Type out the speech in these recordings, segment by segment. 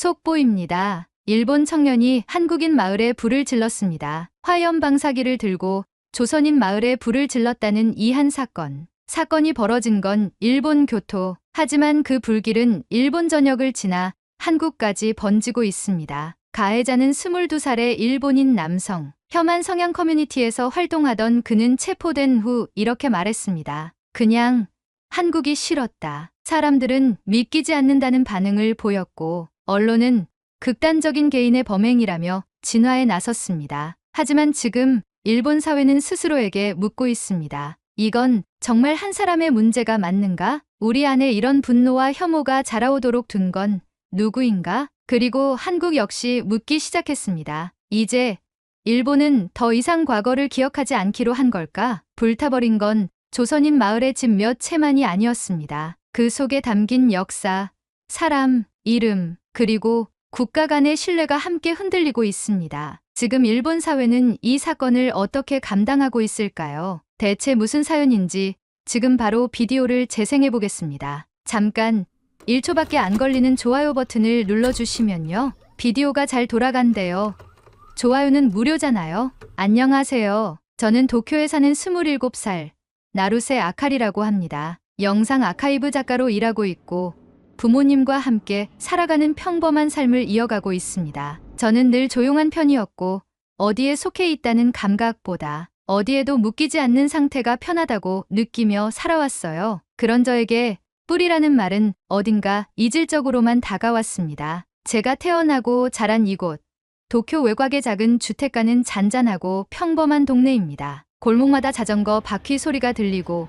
속보입니다. 일본 청년이 한국인 마을에 불을 질렀습니다. 화염 방사기를 들고 조선인 마을에 불을 질렀다는 이 한 사건. 사건이 벌어진 건 일본 교토. 하지만 그 불길은 일본 전역을 지나 한국까지 번지고 있습니다. 가해자는 22살의 일본인 남성. 혐한 성향 커뮤니티에서 활동하던 그는 체포된 후 이렇게 말했습니다. 그냥 한국이 싫었다. 사람들은 믿기지 않는다는 반응을 보였고 언론은 극단적인 개인의 범행이라며 진화에 나섰습니다. 하지만 지금 일본 사회는 스스로에게 묻고 있습니다. 이건 정말 한 사람의 문제가 맞는가? 우리 안에 이런 분노와 혐오가 자라오도록 둔 건 누구인가? 그리고 한국 역시 묻기 시작했습니다. 이제 일본은 더 이상 과거를 기억하지 않기로 한 걸까? 불타버린 건 조선인 마을의 집 몇 채만이 아니었습니다. 그 속에 담긴 역사, 사람, 이름, 그리고 국가 간의 신뢰가 함께 흔들리고 있습니다. 지금 일본 사회는 이 사건을 어떻게 감당하고 있을까요? 대체 무슨 사연인지 지금 바로 비디오를 재생해 보겠습니다. 잠깐 1초밖에 안 걸리는 좋아요 버튼을 눌러주시면요. 비디오가 잘 돌아간대요. 좋아요는 무료잖아요. 안녕하세요. 저는 도쿄에 사는 27살 나루세 아카리라고 합니다. 영상 아카이브 작가로 일하고 있고 부모님과 함께 살아가는 평범한 삶을 이어가고 있습니다. 저는 늘 조용한 편이었고 어디에 속해 있다는 감각보다 어디에도 묶이지 않는 상태가 편하다고 느끼며 살아왔어요. 그런 저에게 뿌리라는 말은 어딘가 이질적으로만 다가왔습니다. 제가 태어나고 자란 이곳, 도쿄 외곽의 작은 주택가는 잔잔하고 평범한 동네입니다. 골목마다 자전거 바퀴 소리가 들리고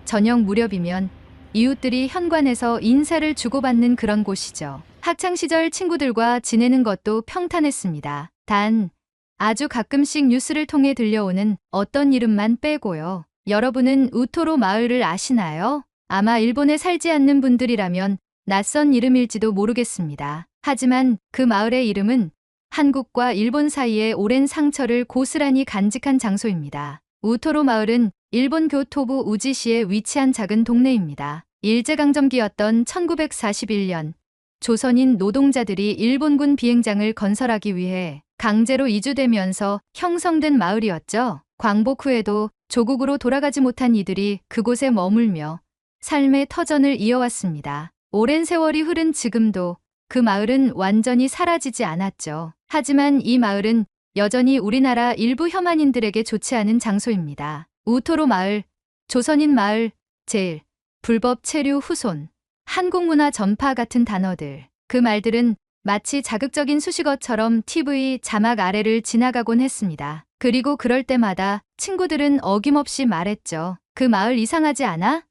저녁 무렵이면 이웃들이 현관에서 인사를 주고받는 그런 곳이죠. 학창시절 친구들과 지내는 것도 평탄했습니다. 단 아주 가끔씩 뉴스를 통해 들려오는 어떤 이름만 빼고요. 여러분은 우토로 마을을 아시나요? 아마 일본에 살지 않는 분들이라면 낯선 이름일지도 모르겠습니다. 하지만 그 마을의 이름은 한국과 일본 사이의 오랜 상처를 고스란히 간직한 장소입니다. 우토로 마을은 일본 교토부 우지시에 위치한 작은 동네입니다. 일제강점기였던 1941년 조선인 노동자들이 일본군 비행장을 건설하기 위해 강제로 이주되면서 형성된 마을이었죠. 광복 후에도 조국으로 돌아가지 못한 이들이 그곳에 머물며 삶의 터전을 이어왔습니다. 오랜 세월이 흐른 지금도 그 마을은 완전히 사라지지 않았죠. 하지만 이 마을은 여전히 우리나라 일부 혐한인들에게 좋지 않은 장소입니다. 우토로 마을, 조선인 마을, 제일, 불법 체류 후손, 한국문화 전파 같은 단어들. 그 말들은 마치 자극적인 수식어처럼 TV 자막 아래를 지나가곤 했습니다. 그리고 그럴 때마다 친구들은 어김없이 말했죠. 그 마을 이상하지 않아?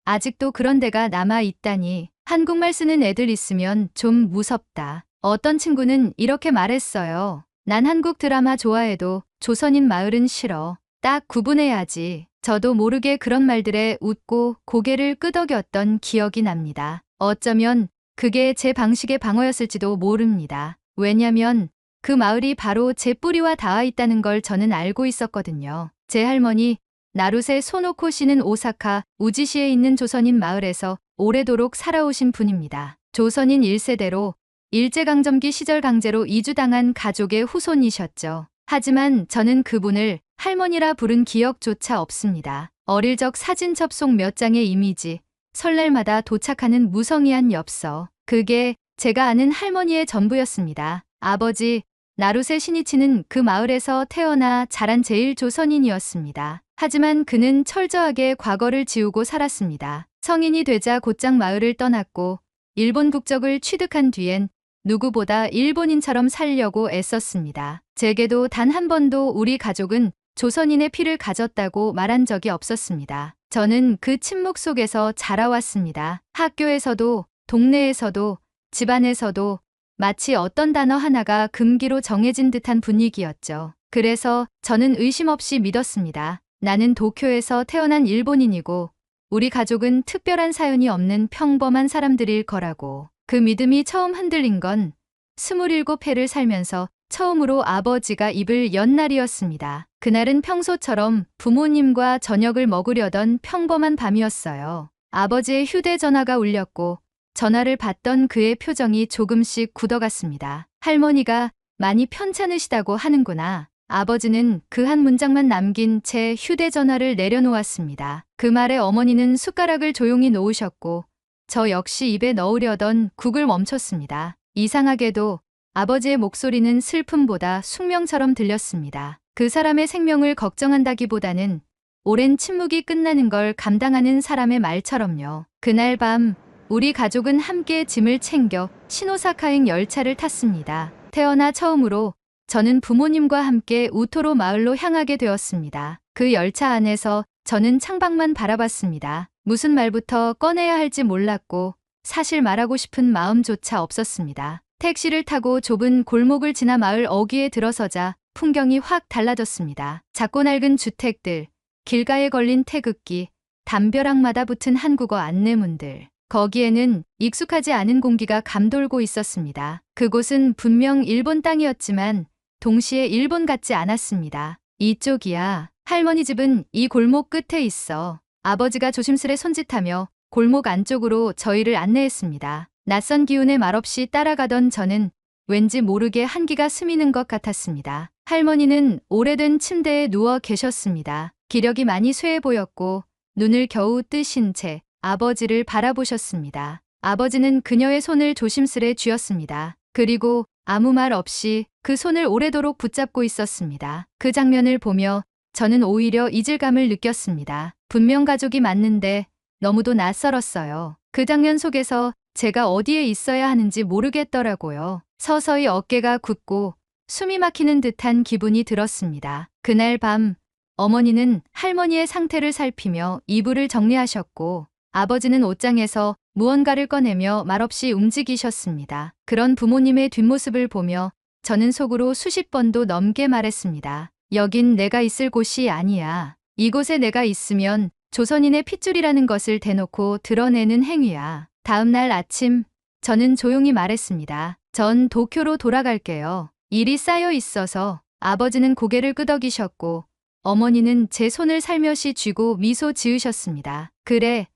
아직도 그런 데가 남아 있다니. 한국말 쓰는 애들 있으면 좀 무섭다. 어떤 친구는 이렇게 말했어요. 난 한국 드라마 좋아해도 조선인 마을은 싫어. 딱 구분해야지. 저도 모르게 그런 말들에 웃고 고개를 끄덕였던 기억이 납니다. 어쩌면 그게 제 방식의 방어였을지도 모릅니다. 왜냐면 그 마을이 바로 제 뿌리와 닿아 있다는 걸 저는 알고 있었거든요. 제 할머니 나루세 소노코 씨는 오사카 우지시에 있는 조선인 마을에서 오래도록 살아오신 분입니다. 조선인 1세대로 일제강점기 시절 강제로 이주당한 가족의 후손이셨죠. 하지만 저는 그분을 할머니라 부른 기억조차 없습니다. 어릴 적 사진 접속 몇 장의 이미지, 설날마다 도착하는 무성의한 엽서. 그게 제가 아는 할머니의 전부였습니다. 아버지 나루세 신이치는 그 마을에서 태어나 자란 제일 조선인이었습니다. 하지만 그는 철저하게 과거를 지우고 살았습니다. 성인이 되자 곧장 마을을 떠났고 일본 국적을 취득한 뒤엔 누구보다 일본인처럼 살려고 애썼습니다. 제게도 단 한 번도 우리 가족은 조선인의 피를 가졌다고 말한 적이 없었습니다. 저는 그 침묵 속에서 자라왔습니다. 학교에서도, 동네에서도, 집안에서도 마치 어떤 단어 하나가 금기로 정해진 듯한 분위기였죠. 그래서 저는 의심 없이 믿었습니다. 나는 도쿄에서 태어난 일본인이고 우리 가족은 특별한 사연이 없는 평범한 사람들일 거라고. 그 믿음이 처음 흔들린 건 27해를 살면서 처음으로 아버지가 입을 연 날이었습니다. 그날은 평소처럼 부모님과 저녁을 먹으려던 평범한 밤이었어요. 아버지의 휴대전화가 울렸고 전화를 받던 그의 표정이 조금씩 굳어갔습니다. 할머니가 많이 편찮으시다고 하는구나. 아버지는 그 한 문장만 남긴 채 휴대전화를 내려놓았습니다. 그 말에 어머니는 숟가락을 조용히 놓으셨고 저 역시 입에 넣으려던 국을 멈췄습니다. 이상하게도 아버지의 목소리는 슬픔보다 숙명처럼 들렸습니다. 그 사람의 생명을 걱정한다기보다는 오랜 침묵이 끝나는 걸 감당하는 사람의 말처럼요. 그날 밤 우리 가족은 함께 짐을 챙겨 시노사카행 열차를 탔습니다. 태어나 처음으로 저는 부모님과 함께 우토로 마을로 향하게 되었습니다. 그 열차 안에서 저는 창밖만 바라봤습니다. 무슨 말부터 꺼내야 할지 몰랐고 사실 말하고 싶은 마음조차 없었습니다. 택시를 타고 좁은 골목을 지나 마을 어귀에 들어서자 풍경이 확 달라졌습니다. 작고 낡은 주택들, 길가에 걸린 태극기, 담벼락마다 붙은 한국어 안내문들. 거기에는 익숙하지 않은 공기가 감돌고 있었습니다. 그곳은 분명 일본 땅이었지만 동시에 일본 같지 않았습니다. 이쪽이야. 할머니 집은 이 골목 끝에 있어. 아버지가 조심스레 손짓하며 골목 안쪽으로 저희를 안내했습니다. 낯선 기운에 말없이 따라가던 저는 왠지 모르게 한기가 스미는 것 같았습니다. 할머니는 오래된 침대에 누워 계셨습니다. 기력이 많이 쇠해 보였고 눈을 겨우 뜨신 채 아버지를 바라보셨습니다. 아버지는 그녀의 손을 조심스레 쥐었습니다. 그리고 아무 말 없이 그 손을 오래도록 붙잡고 있었습니다. 그 장면을 보며 저는 오히려 이질감을 느꼈습니다. 분명 가족이 맞는데 너무도 낯설었어요. 그 장면 속에서 제가 어디에 있어야 하는지 모르겠더라고요. 서서히 어깨가 굳고 숨이 막히는 듯한 기분이 들었습니다. 그날 밤 어머니는 할머니의 상태를 살피며 이불을 정리하셨고 아버지는 옷장에서 무언가를 꺼내며 말없이 움직이셨습니다. 그런 부모님의 뒷모습을 보며 저는 속으로 수십 번도 넘게 말했습니다. 여긴 내가 있을 곳이 아니야. 이곳에 내가 있으면 조선인의 핏줄이라는 것을 대놓고 드러내는 행위야. 다음 날 아침 저는 조용히 말했습니다. 전 도쿄로 돌아갈게요. 일이 쌓여 있어서. 아버지는 고개를 끄덕이셨고 어머니는 제 손을 살며시 쥐고 미소 지으셨습니다. 그래.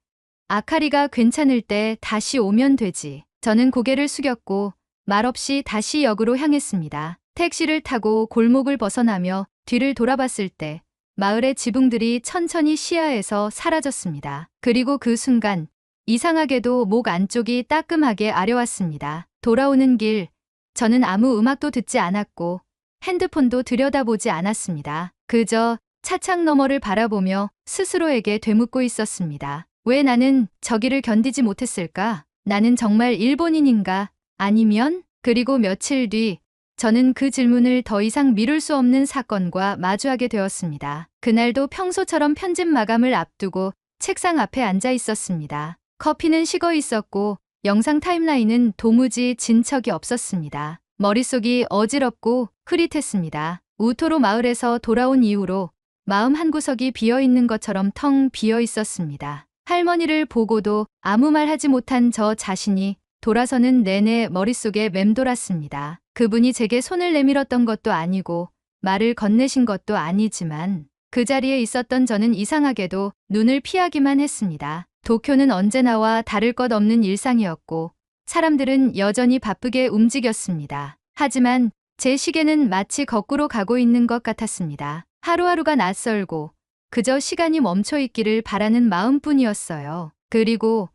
아카리가 괜찮을 때 다시 오면 되지. 저는 고개를 숙였고 말없이 다시 역으로 향했습니다. 택시를 타고 골목을 벗어나며 뒤를 돌아봤을 때 마을의 지붕들이 천천히 시야에서 사라졌습니다. 그리고 그 순간 이상하게도 목 안쪽이 따끔하게 아려왔습니다. 돌아오는 길 저는 아무 음악도 듣지 않았고 핸드폰도 들여다보지 않았습니다. 그저 차창 너머를 바라보며 스스로에게 되묻고 있었습니다. 왜 나는 저기를 견디지 못했을까? 나는 정말 일본인인가? 아니면? 그리고 며칠 뒤 저는 그 질문을 더 이상 미룰 수 없는 사건과 마주하게 되었습니다. 그날도 평소처럼 편집 마감을 앞두고 책상 앞에 앉아 있었습니다. 커피는 식어 있었고 영상 타임라인은 도무지 진척이 없었습니다. 머릿속이 어지럽고 흐릿했습니다. 우토로 마을에서 돌아온 이후로 마음 한구석이 비어있는 것처럼 텅 비어 있었습니다. 할머니를 보고도 아무 말 하지 못한 저 자신이 돌아서는 내내 머릿속에 맴돌았습니다. 그분이 제게 손을 내밀었던 것도 아니고 말을 건네신 것도 아니지만 그 자리에 있었던 저는 이상하게도 눈을 피하기만 했습니다. 도쿄는 언제나와 다를 것 없는 일상이었고 사람들은 여전히 바쁘게 움직였습니다. 하지만 제 시계는 마치 거꾸로 가고 있는 것 같았습니다. 하루하루가 낯설고 그저 시간이 멈춰 있기를 바라는 마음뿐이었어요. 그리고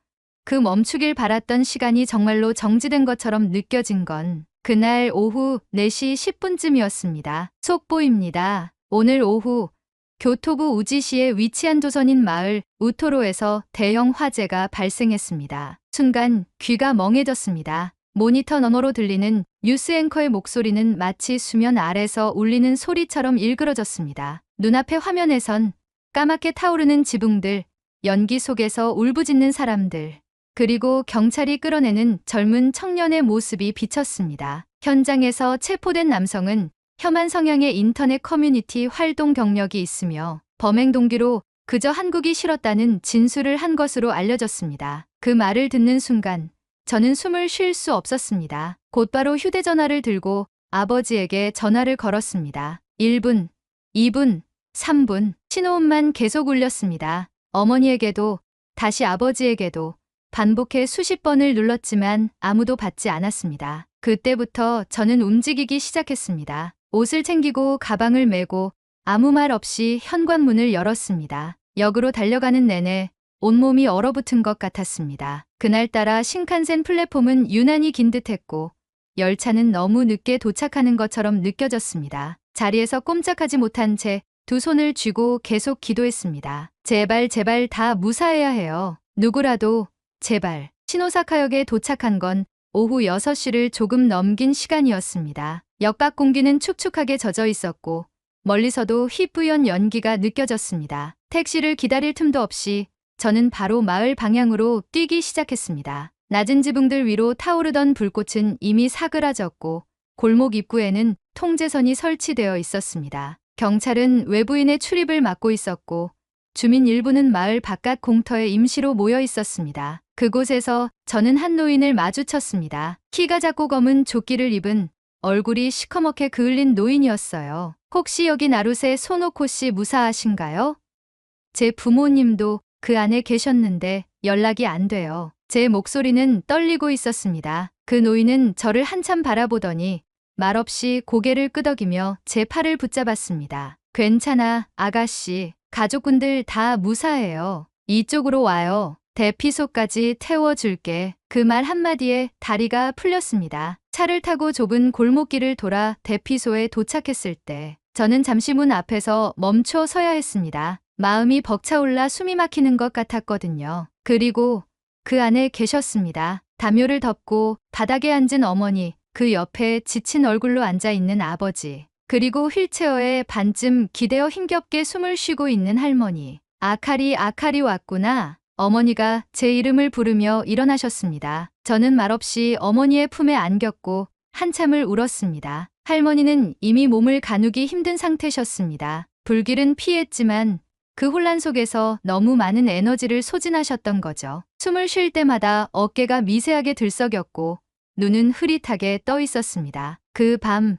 그 멈추길 바랐던 시간이 정말로 정지된 것처럼 느껴진 건 그날 오후 4시 10분쯤이었습니다. 속보입니다. 오늘 오후 교토부 우지시에 위치한 조선인 마을 우토로에서 대형 화재가 발생했습니다. 순간 귀가 멍해졌습니다. 모니터 너머로 들리는 뉴스 앵커의 목소리는 마치 수면 아래서 울리는 소리처럼 일그러졌습니다. 눈앞의 화면에선 까맣게 타오르는 지붕들, 연기 속에서 울부짖는 사람들, 그리고 경찰이 끌어내는 젊은 청년의 모습이 비쳤습니다. 현장에서 체포된 남성은 혐한 성향의 인터넷 커뮤니티 활동 경력이 있으며 범행 동기로 그저 한국이 싫었다는 진술을 한 것으로 알려졌습니다. 그 말을 듣는 순간 저는 숨을 쉴 수 없었습니다. 곧바로 휴대전화를 들고 아버지에게 전화를 걸었습니다. 1분, 2분, 3분 신호음만 계속 울렸습니다. 어머니에게도 다시 아버지에게도 반복해 수십 번을 눌렀지만 아무도 받지 않았습니다. 그때부터 저는 움직이기 시작했습니다. 옷을 챙기고 가방을 메고 아무 말 없이 현관문을 열었습니다. 역으로 달려가는 내내 온몸이 얼어붙은 것 같았습니다. 그날따라 신칸센 플랫폼은 유난히 긴 듯했고 열차는 너무 늦게 도착하는 것처럼 느껴졌습니다. 자리에서 꼼짝하지 못한 채 두 손을 쥐고 계속 기도했습니다. 제발 제발 다 무사해야 해요. 누구라도 제발. 시노사카역에 도착한 건 오후 6시를 조금 넘긴 시간이었습니다. 역 밖 공기는 축축하게 젖어 있었고 멀리서도 휘뿌연 연기가 느껴졌습니다. 택시를 기다릴 틈도 없이 저는 바로 마을 방향으로 뛰기 시작했습니다. 낮은 지붕들 위로 타오르던 불꽃은 이미 사그라졌고 골목 입구에는 통제선이 설치되어 있었습니다. 경찰은 외부인의 출입을 막고 있었고 주민 일부는 마을 바깥 공터에 임시로 모여 있었습니다. 그곳에서 저는 한 노인을 마주쳤습니다. 키가 작고 검은 조끼를 입은 얼굴이 시커멓게 그을린 노인이었어요. 혹시 여기 나루세 소노코 씨 무사하신가요? 제 부모님도 그 안에 계셨는데 연락이 안 돼요. 제 목소리는 떨리고 있었습니다. 그 노인은 저를 한참 바라보더니 말없이 고개를 끄덕이며 제 팔을 붙잡았습니다. 괜찮아, 아가씨. 가족분들 다 무사해요. 이쪽으로 와요. 대피소까지 태워줄게. 그 말 한마디에 다리가 풀렸습니다. 차를 타고 좁은 골목길을 돌아 대피소에 도착했을 때 저는 잠시 문 앞에서 멈춰 서야 했습니다. 마음이 벅차올라 숨이 막히는 것 같았거든요. 그리고 그 안에 계셨습니다. 담요를 덮고 바닥에 앉은 어머니, 그 옆에 지친 얼굴로 앉아있는 아버지, 그리고 휠체어에 반쯤 기대어 힘겹게 숨을 쉬고 있는 할머니. 아카리 왔구나. 어머니가 제 이름을 부르며 일어나셨습니다. 저는 말없이 어머니의 품에 안겼고 한참을 울었습니다. 할머니는 이미 몸을 가누기 힘든 상태셨습니다. 불길은 피했지만 그 혼란 속에서 너무 많은 에너지를 소진하셨던 거죠. 숨을 쉴 때마다 어깨가 미세하게 들썩였고 눈은 흐릿하게 떠 있었습니다. 그 밤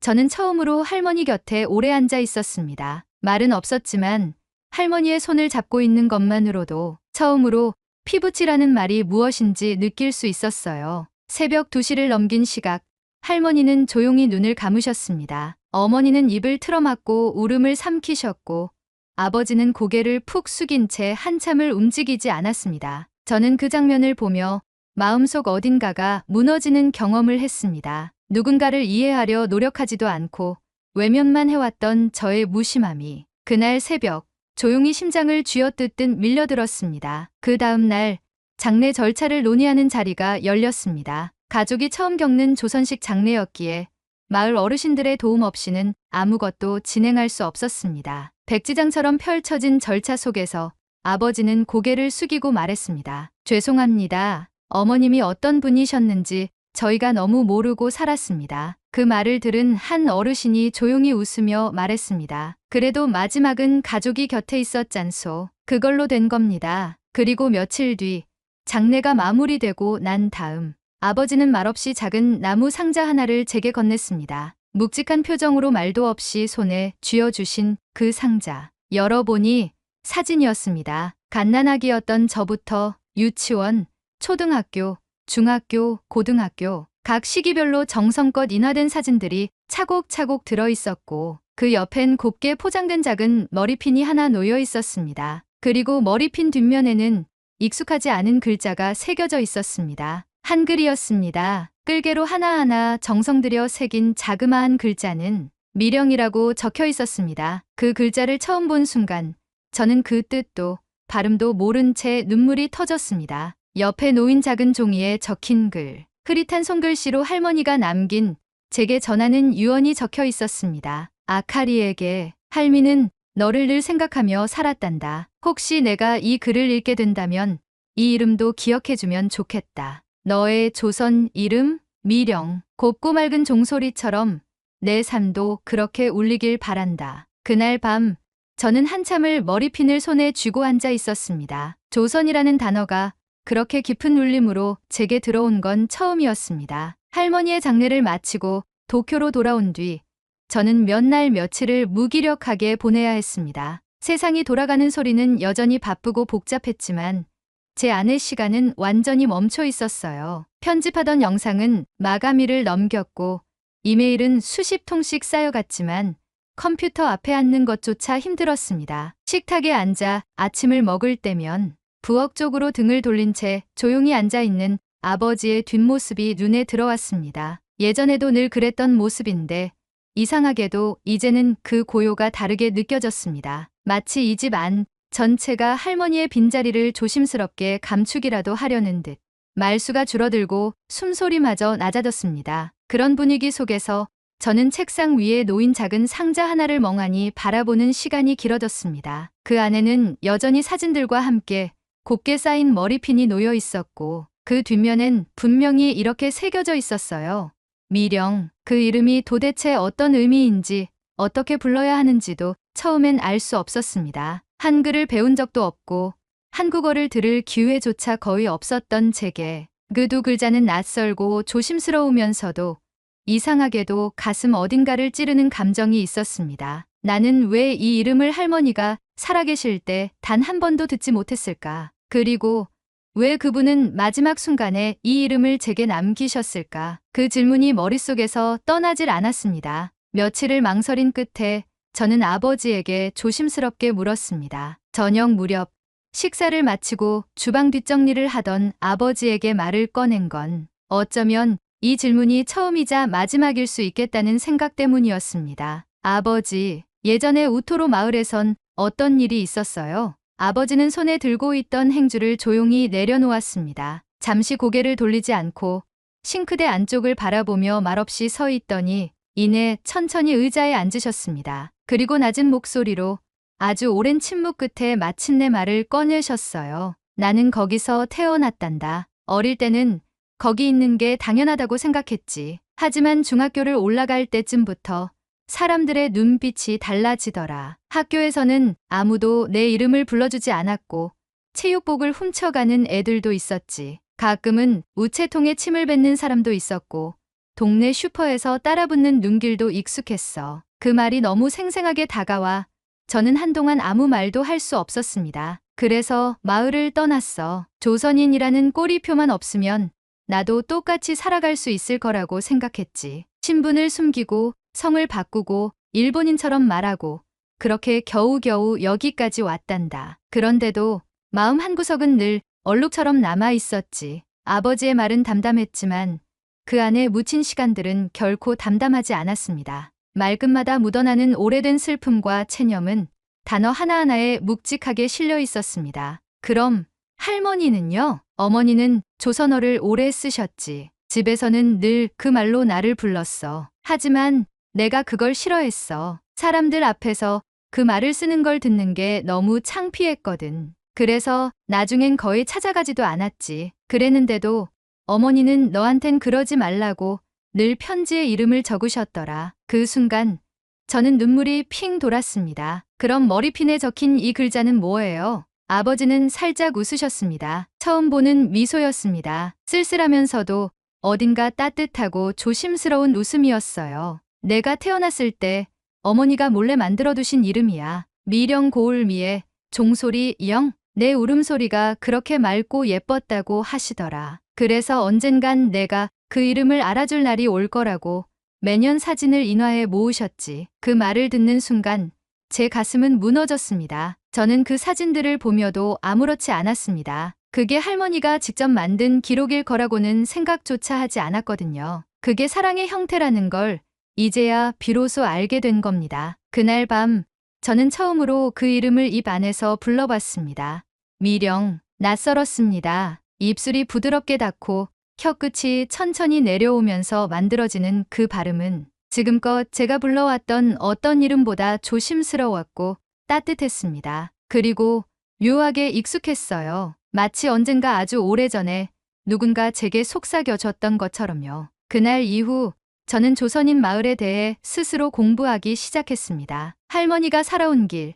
저는 처음으로 할머니 곁에 오래 앉아 있었습니다. 말은 없었지만 할머니의 손을 잡고 있는 것만으로도 처음으로 피부치라는 말이 무엇인지 느낄 수 있었어요. 새벽 2시를 넘긴 시각, 할머니는 조용히 눈을 감으셨습니다. 어머니는 입을 틀어막고 울음을 삼키셨고 아버지는 고개를 푹 숙인 채 한참을 움직이지 않았습니다. 저는 그 장면을 보며 마음속 어딘가가 무너지는 경험을 했습니다. 누군가를 이해하려 노력하지도 않고 외면만 해왔던 저의 무심함이 그날 새벽 조용히 심장을 쥐어뜯듯 밀려들었습니다. 그 다음 날 장례 절차를 논의하는 자리가 열렸습니다. 가족이 처음 겪는 조선식 장례였기에 마을 어르신들의 도움 없이는 아무것도 진행할 수 없었습니다. 백지장처럼 펼쳐진 절차 속에서 아버지는 고개를 숙이고 말했습니다. 죄송합니다. 어머님이 어떤 분이셨는지 저희가 너무 모르고 살았습니다. 그 말을 들은 한 어르신이 조용히 웃으며 말했습니다. 그래도 마지막은 가족이 곁에 있었잖소. 그걸로 된 겁니다. 그리고 며칠 뒤 장례가 마무리되고 난 다음 아버지는 말없이 작은 나무 상자 하나를 제게 건넸습니다. 묵직한 표정으로 말도 없이 손에 쥐어주신 그 상자. 열어보니 사진이었습니다. 갓난아기였던 저부터 유치원, 초등학교, 중학교, 고등학교 각 시기별로 정성껏 인화된 사진들이 차곡차곡 들어있었고 그 옆엔 곱게 포장된 작은 머리핀이 하나 놓여 있었습니다. 그리고 머리핀 뒷면에는 익숙하지 않은 글자가 새겨져 있었습니다. 한글이었습니다. 끌개로 하나하나 정성 들여 새긴 자그마한 글자는 미령이라고 적혀 있었습니다. 그 글자를 처음 본 순간 저는 그 뜻도 발음도 모른 채 눈물이 터졌습니다. 옆에 놓인 작은 종이에 적힌 글. 흐릿한 손글씨로 할머니가 남긴 제게 전하는 유언이 적혀 있었습니다. 아카리에게 할미는 너를 늘 생각하며 살았단다. 혹시 내가 이 글을 읽게 된다면 이 이름도 기억해주면 좋겠다. 너의 조선 이름 미령. 곱고 맑은 종소리처럼 내 삶도 그렇게 울리길 바란다. 그날 밤 저는 한참을 머리핀을 손에 쥐고 앉아 있었습니다. 조선이라는 단어가 그렇게 깊은 울림으로 제게 들어온 건 처음이었습니다. 할머니의 장례를 마치고 도쿄로 돌아온 뒤 저는 몇 날 며칠을 무기력하게 보내야 했습니다. 세상이 돌아가는 소리는 여전히 바쁘고 복잡했지만 제 안의 시간은 완전히 멈춰 있었어요. 편집하던 영상은 마감일을 넘겼고 이메일은 수십 통씩 쌓여갔지만 컴퓨터 앞에 앉는 것조차 힘들었습니다. 식탁에 앉아 아침을 먹을 때면 부엌 쪽으로 등을 돌린 채 조용히 앉아 있는 아버지의 뒷모습이 눈에 들어왔습니다. 예전에도 늘 그랬던 모습인데 이상하게도 이제는 그 고요가 다르게 느껴졌습니다. 마치 이 집 안 전체가 할머니의 빈자리를 조심스럽게 감추기라도 하려는 듯 말수가 줄어들고 숨소리마저 낮아졌습니다. 그런 분위기 속에서 저는 책상 위에 놓인 작은 상자 하나를 멍하니 바라보는 시간이 길어졌습니다. 그 안에는 여전히 사진들과 함께 곱게 쌓인 머리핀이 놓여 있었고 그 뒷면엔 분명히 이렇게 새겨져 있었어요. 미령, 그 이름이 도대체 어떤 의미인지 어떻게 불러야 하는지도 처음엔 알 수 없었습니다. 한글을 배운 적도 없고 한국어를 들을 기회조차 거의 없었던 제게 그 두 글자는 낯설고 조심스러우면서도 이상하게도 가슴 어딘가를 찌르는 감정이 있었습니다. 나는 왜 이 이름을 할머니가 살아계실 때 단 한 번도 듣지 못했을까? 그리고 왜 그분은 마지막 순간에 이 이름을 제게 남기셨을까? 그 질문이 머릿속에서 떠나질 않았습니다. 며칠을 망설인 끝에 저는 아버지에게 조심스럽게 물었습니다. 저녁 무렵 식사를 마치고 주방 뒷정리를 하던 아버지에게 말을 꺼낸 건 어쩌면 이 질문이 처음이자 마지막일 수 있겠다는 생각 때문이었습니다. 아버지, 예전에 우토로 마을에선 어떤 일이 있었어요? 아버지는 손에 들고 있던 행주를 조용히 내려놓았습니다. 잠시 고개를 돌리지 않고 싱크대 안쪽을 바라보며 말없이 서 있더니 이내 천천히 의자에 앉으셨습니다. 그리고 낮은 목소리로 아주 오랜 침묵 끝에 마침내 말을 꺼내셨어요. 나는 거기서 태어났단다. 어릴 때는 거기 있는 게 당연하다고 생각했지. 하지만 중학교를 올라갈 때쯤부터 사람들의 눈빛이 달라지더라. 학교에서는 아무도 내 이름을 불러주지 않았고 체육복을 훔쳐가는 애들도 있었지. 가끔은 우체통에 침을 뱉는 사람도 있었고 동네 슈퍼에서 따라붙는 눈길도 익숙했어. 그 말이 너무 생생하게 다가와 저는 한동안 아무 말도 할 수 없었습니다. 그래서 마을을 떠났어. 조선인이라는 꼬리표만 없으면 나도 똑같이 살아갈 수 있을 거라고 생각했지. 신분을 숨기고 성을 바꾸고 일본인처럼 말하고 그렇게 겨우겨우 여기까지 왔단다. 그런데도 마음 한구석은 늘 얼룩처럼 남아 있었지. 아버지의 말은 담담했지만 그 안에 묻힌 시간들은 결코 담담하지 않았습니다. 말끝마다 묻어나는 오래된 슬픔과 체념은 단어 하나하나에 묵직하게 실려 있었습니다. 그럼 할머니는요? 어머니는 조선어를 오래 쓰셨지. 집에서는 늘 그 말로 나를 불렀어. 하지만 내가 그걸 싫어했어. 사람들 앞에서 그 말을 쓰는 걸 듣는 게 너무 창피했거든. 그래서 나중엔 거의 찾아가지도 않았지. 그랬는데도 어머니는 너한텐 그러지 말라고 늘 편지에 이름을 적으셨더라. 그 순간 저는 눈물이 핑 돌았습니다. 그럼 머리핀에 적힌 이 글자는 뭐예요? 아버지는 살짝 웃으셨습니다. 처음 보는 미소였습니다. 쓸쓸하면서도 어딘가 따뜻하고 조심스러운 웃음이었어요. 내가 태어났을 때 어머니가 몰래 만들어두신 이름이야. 미령 고울미에 종소리 영. 내 울음소리가 그렇게 맑고 예뻤다고 하시더라. 그래서 언젠간 내가 그 이름을 알아줄 날이 올 거라고 매년 사진을 인화해 모으셨지. 그 말을 듣는 순간 제 가슴은 무너졌습니다. 저는 그 사진들을 보며도 아무렇지 않았습니다. 그게 할머니가 직접 만든 기록일 거라고는 생각조차 하지 않았거든요. 그게 사랑의 형태라는 걸 이제야 비로소 알게 된 겁니다. 그날 밤 저는 처음으로 그 이름을 입 안에서 불러봤습니다. 미령. 낯설었습니다. 입술이 부드럽게 닿고 혀끝이 천천히 내려오면서 만들어지는 그 발음은 지금껏 제가 불러왔던 어떤 이름보다 조심스러웠고 따뜻했습니다. 그리고 묘하게 익숙했어요. 마치 언젠가 아주 오래전에 누군가 제게 속삭여줬던 것처럼요. 그날 이후 저는 조선인 마을에 대해 스스로 공부하기 시작했습니다. 할머니가 살아온 길,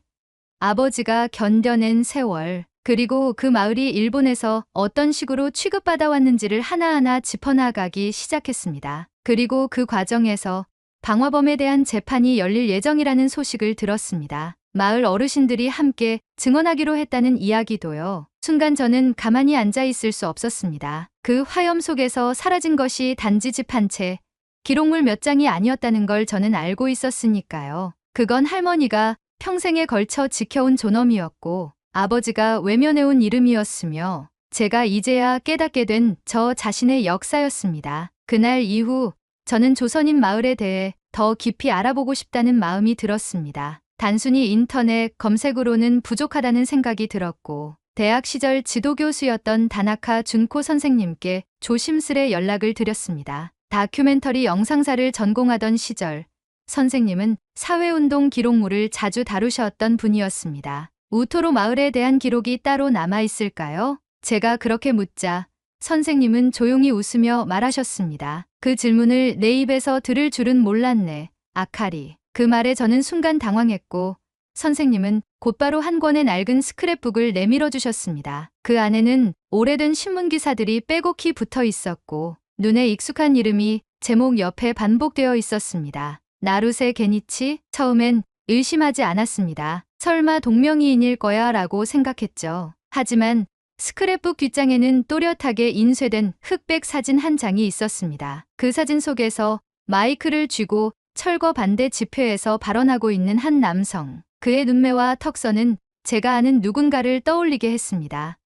아버지가 견뎌낸 세월, 그리고 그 마을이 일본에서 어떤 식으로 취급받아 왔는지를 하나하나 짚어나가기 시작했습니다. 그리고 그 과정에서 방화범에 대한 재판이 열릴 예정이라는 소식을 들었습니다. 마을 어르신들이 함께 증언하기로 했다는 이야기도요. 순간 저는 가만히 앉아 있을 수 없었습니다. 그 화염 속에서 사라진 것이 단지 집 한 채, 기록물 몇 장이 아니었다는 걸 저는 알고 있었으니까요. 그건 할머니가 평생에 걸쳐 지켜온 존엄이었고 아버지가 외면해온 이름이었으며 제가 이제야 깨닫게 된 저 자신의 역사였습니다. 그날 이후 저는 조선인 마을에 대해 더 깊이 알아보고 싶다는 마음이 들었습니다. 단순히 인터넷 검색으로는 부족하다는 생각이 들었고 대학 시절 지도교수였던 다나카 준코 선생님께 조심스레 연락을 드렸습니다. 다큐멘터리 영상사를 전공하던 시절 선생님은 사회운동 기록물을 자주 다루셨던 분이었습니다. 우토로 마을에 대한 기록이 따로 남아있을까요? 제가 그렇게 묻자 선생님은 조용히 웃으며 말하셨습니다. 그 질문을 내 입에서 들을 줄은 몰랐네. 아카리. 그 말에 저는 순간 당황했고 선생님은 곧바로 한 권의 낡은 스크랩북을 내밀어 주셨습니다. 그 안에는 오래된 신문기사들이 빼곡히 붙어 있었고 눈에 익숙한 이름이 제목 옆에 반복되어 있었습니다. 나루세 게니치. 처음엔 의심하지 않았습니다. 설마 동명이인일 거야 라고 생각했죠. 하지만 스크랩북 뒷장에는 또렷하게 인쇄된 흑백 사진 한 장이 있었습니다. 그 사진 속에서 마이크를 쥐고 철거 반대 집회에서 발언하고 있는 한 남성. 그의 눈매와 턱선은 제가 아는 누군가를 떠올리게 했습니다.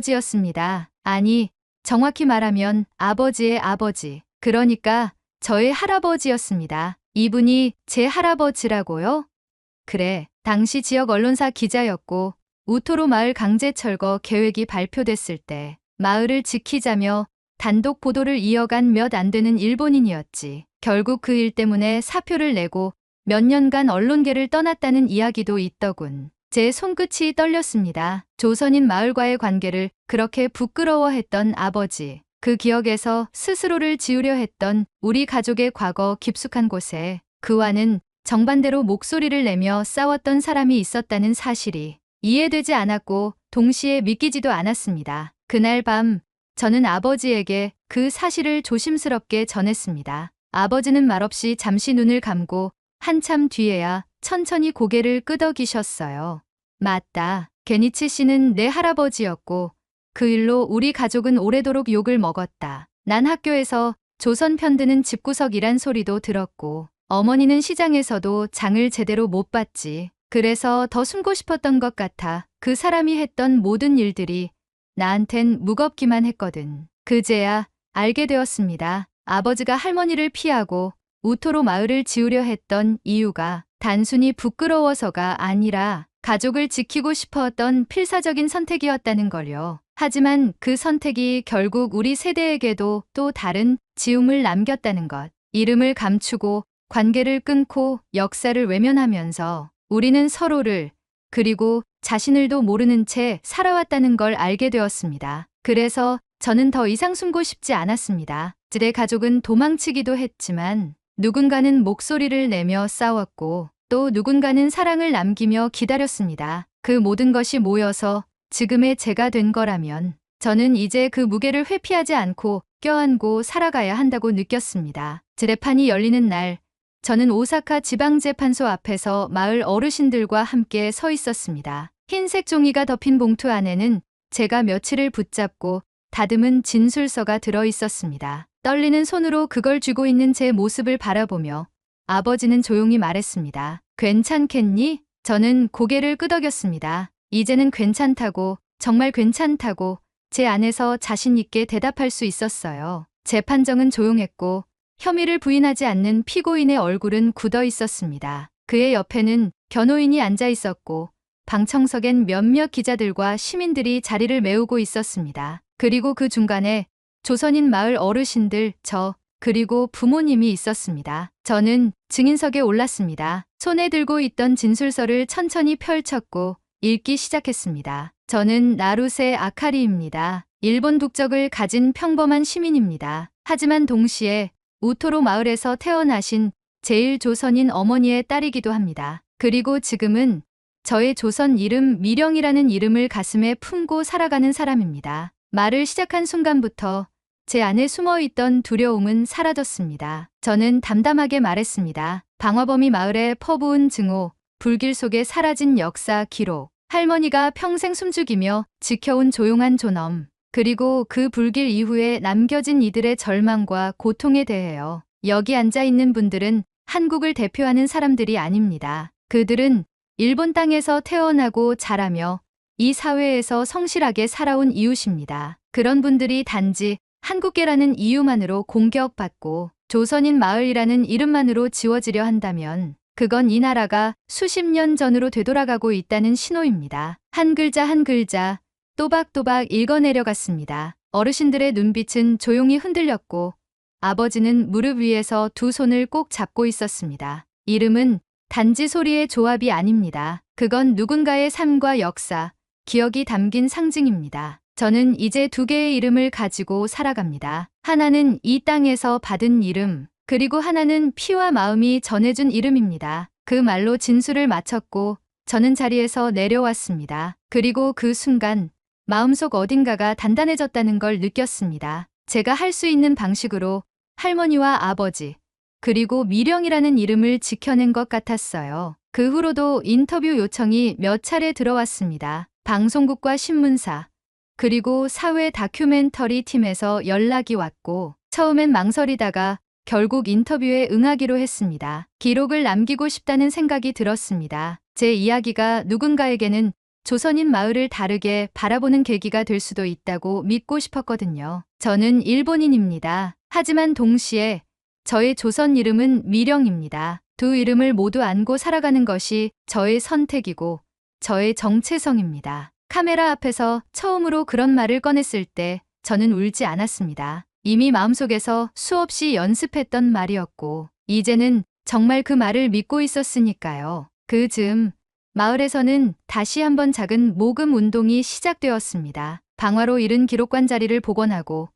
아버지였습니다. 아니, 정확히 말하면 아버지의 아버지. 그러니까 저의 할아버지였습니다. 이분이 제 할아버지라고요? 그래, 당시 지역 언론사 기자였고 우토로 마을 강제 철거 계획이 발표됐을 때 마을을 지키자며 단독 보도를 이어간 몇 안 되는 일본인이었지. 결국 그 일 때문에 사표를 내고 몇 년간 언론계를 떠났다는 이야기도 있더군. 제 손끝이 떨렸습니다. 조선인 마을과의 관계를 그렇게 부끄러워했던 아버지. 그 기억에서 스스로를 지우려 했던 우리 가족의 과거 깊숙한 곳에 그와는 정반대로 목소리를 내며 싸웠던 사람이 있었다는 사실이 이해되지 않았고 동시에 믿기지도 않았습니다. 그날 밤 저는 아버지에게 그 사실을 조심스럽게 전했습니다. 아버지는 말없이 잠시 눈을 감고 한참 뒤에야 천천히 고개를 끄덕이셨어요. 맞다. 게니치 씨는 내 할아버지였고 그 일로 우리 가족은 오래도록 욕을 먹었다. 난 학교에서 조선 편드는 집구석이란 소리도 들었고 어머니는 시장에서도 장을 제대로 못 봤지. 그래서 더 숨고 싶었던 것 같아. 그 사람이 했던 모든 일들이 나한텐 무겁기만 했거든. 그제야 알게 되었습니다. 아버지가 할머니를 피하고 우토로 마을을 지우려 했던 이유가 단순히 부끄러워서가 아니라 가족을 지키고 싶었던 필사적인 선택이었다는 걸요. 하지만 그 선택이 결국 우리 세대에게도 또 다른 지움을 남겼다는 것. 이름을 감추고 관계를 끊고 역사를 외면하면서 우리는 서로를 그리고 자신을도 모르는 채 살아왔다는 걸 알게 되었습니다. 그래서 저는 더 이상 숨고 싶지 않았습니다. 제 가족은 도망치기도 했지만 누군가는 목소리를 내며 싸웠고 또 누군가는 사랑을 남기며 기다렸습니다. 그 모든 것이 모여서 지금의 제가 된 거라면 저는 이제 그 무게를 회피하지 않고 껴안고 살아가야 한다고 느꼈습니다. 재판이 열리는 날 저는 오사카 지방재판소 앞에서 마을 어르신들과 함께 서 있었습니다. 흰색 종이가 덮인 봉투 안에는 제가 며칠을 붙잡고 다듬은 진술서가 들어 있었습니다. 떨리는 손으로 그걸 쥐고 있는 제 모습을 바라보며 아버지는 조용히 말했습니다. 괜찮겠니? 저는 고개를 끄덕였습니다. 이제는 괜찮다고, 정말 괜찮다고 제 안에서 자신 있게 대답할 수 있었어요. 재판정은 조용했고 혐의를 부인하지 않는 피고인의 얼굴은 굳어 있었습니다. 그의 옆에는 변호인이 앉아 있었고 방청석엔 몇몇 기자들과 시민들이 자리를 메우고 있었습니다. 그리고 그 중간에 조선인 마을 어르신들, 그리고 부모님이 있었습니다. 저는 증인석에 올랐습니다. 손에 들고 있던 진술서를 천천히 펼쳤고 읽기 시작했습니다. 저는 나루세 아카리입니다. 일본 국적을 가진 평범한 시민입니다. 하지만 동시에 우토로 마을에서 태어나신 제1조선인 어머니의 딸이기도 합니다. 그리고 지금은 저의 조선 이름 미령이라는 이름을 가슴에 품고 살아가는 사람입니다. 말을 시작한 순간부터 제 안에 숨어있던 두려움은 사라졌습니다. 저는 담담하게 말했습니다. 방화범이 마을에 퍼부은 증오, 불길 속에 사라진 역사 기록. 할머니가 평생 숨죽이며 지켜온 조용한 존엄, 그리고 그 불길 이후에 남겨진 이들의 절망과 고통에 대해요. 여기 앉아 있는 분들은 한국을 대표하는 사람들이 아닙니다. 그들은 일본 땅에서 태어나고 자라며 이 사회에서 성실하게 살아온 이웃입니다. 그런 분들이 단지 한국계라는 이유만으로 공격받고 조선인 마을이라는 이름만으로 지워지려 한다면 그건 이 나라가 수십 년 전으로 되돌아가고 있다는 신호입니다. 한 글자 한 글자 또박또박 읽어내려갔습니다. 어르신들의 눈빛은 조용히 흔들렸고 아버지는 무릎 위에서 두 손을 꼭 잡고 있었습니다. 이름은 단지 소리의 조합이 아닙니다. 그건 누군가의 삶과 역사, 기억이 담긴 상징입니다. 저는 이제 두 개의 이름을 가지고 살아갑니다. 하나는 이 땅에서 받은 이름, 그리고 하나는 피와 마음이 전해준 이름입니다. 그 말로 진술을 마쳤고 저는 자리에서 내려왔습니다. 그리고 그 순간 마음속 어딘가가 단단해졌다는 걸 느꼈습니다. 제가 할 수 있는 방식으로 할머니와 아버지, 그리고 미령이라는 이름을 지켜낸 것 같았어요. 그 후로도 인터뷰 요청이 몇 차례 들어왔습니다. 방송국과 신문사, 그리고 사회 다큐멘터리 팀에서 연락이 왔고 처음엔 망설이다가 결국 인터뷰에 응하기로 했습니다. 기록을 남기고 싶다는 생각이 들었습니다. 제 이야기가 누군가에게는 조선인 마을을 다르게 바라보는 계기가 될 수도 있다고 믿고 싶었거든요. 저는 일본인입니다. 하지만 동시에 저의 조선 이름은 미령입니다. 두 이름을 모두 안고 살아가는 것이 저의 선택이고 저의 정체성입니다. 카메라 앞에서 처음으로 그런 말을 꺼냈을 때 저는 울지 않았습니다. 이미 마음속에서 수없이 연습했던 말이었고 이제는 정말 그 말을 믿고 있었으니까요. 그 즈음 마을에서는 다시 한번 작은 모금 운동이 시작되었습니다. 방화로 잃은 기록관 자리를 복원하고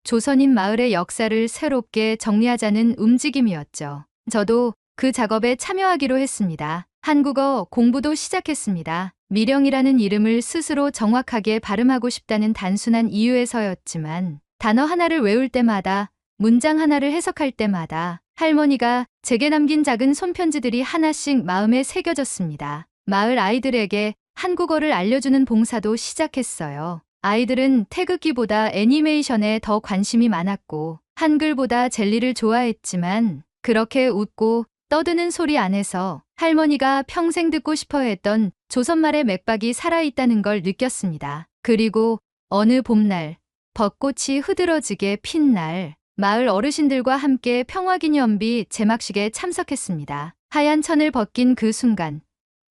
조선인 마을의 역사를 새롭게 정리하자는 움직임이었죠. 저도 그 작업에 참여하기로 했습니다. 한국어 공부도 시작했습니다. 미령이라는 이름을 스스로 정확하게 발음하고 싶다는 단순한 이유에서였지만 단어 하나를 외울 때마다, 문장 하나를 해석할 때마다 할머니가 제게 남긴 작은 손편지들이 하나씩 마음에 새겨졌습니다. 마을 아이들에게 한국어를 알려주는 봉사도 시작했어요. 아이들은 태극기보다 애니메이션에 더 관심이 많았고 한글보다 젤리를 좋아했지만 그렇게 웃고 떠드는 소리 안에서 할머니가 평생 듣고 싶어 했던 조선말의 맥박이 살아있다는 걸 느꼈습니다. 그리고 어느 봄날, 벚꽃이 흐드러지게 핀 날, 마을 어르신들과 함께 평화기념비 제막식에 참석했습니다. 하얀 천을 벗긴 그 순간,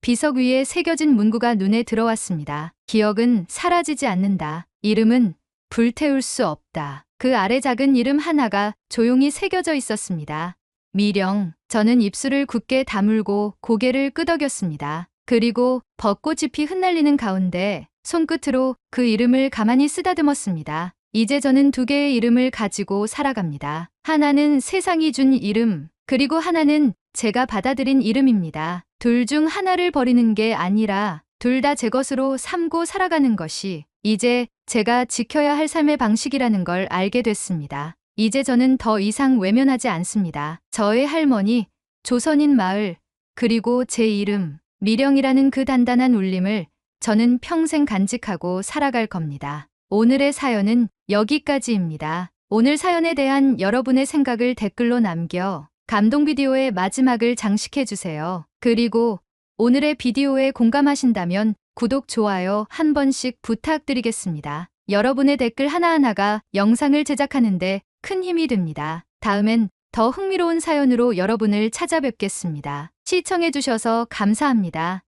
비석 위에 새겨진 문구가 눈에 들어왔습니다. 기억은 사라지지 않는다. 이름은 불태울 수 없다. 그 아래 작은 이름 하나가 조용히 새겨져 있었습니다. 미령. 저는 입술을 굳게 다물고 고개를 끄덕였습니다. 그리고 벚꽃잎이 흩날리는 가운데 손끝으로 그 이름을 가만히 쓰다듬었습니다. 이제 저는 두 개의 이름을 가지고 살아갑니다. 하나는 세상이 준 이름, 그리고 하나는 제가 받아들인 이름입니다. 둘 중 하나를 버리는 게 아니라 둘 다 제 것으로 삼고 살아가는 것이 이제 제가 지켜야 할 삶의 방식이라는 걸 알게 됐습니다. 이제 저는 더 이상 외면하지 않습니다. 저의 할머니, 조선인 마을, 그리고 제 이름, 미령이라는 그 단단한 울림을 저는 평생 간직하고 살아갈 겁니다. 오늘의 사연은 여기까지입니다. 오늘 사연에 대한 여러분의 생각을 댓글로 남겨 감동 비디오의 마지막을 장식해주세요. 그리고 오늘의 비디오에 공감하신다면 구독, 좋아요 한 번씩 부탁드리겠습니다. 여러분의 댓글 하나하나가 영상을 제작하는데 큰 힘이 됩니다. 다음엔 더 흥미로운 사연으로 여러분을 찾아뵙겠습니다. 시청해주셔서 감사합니다.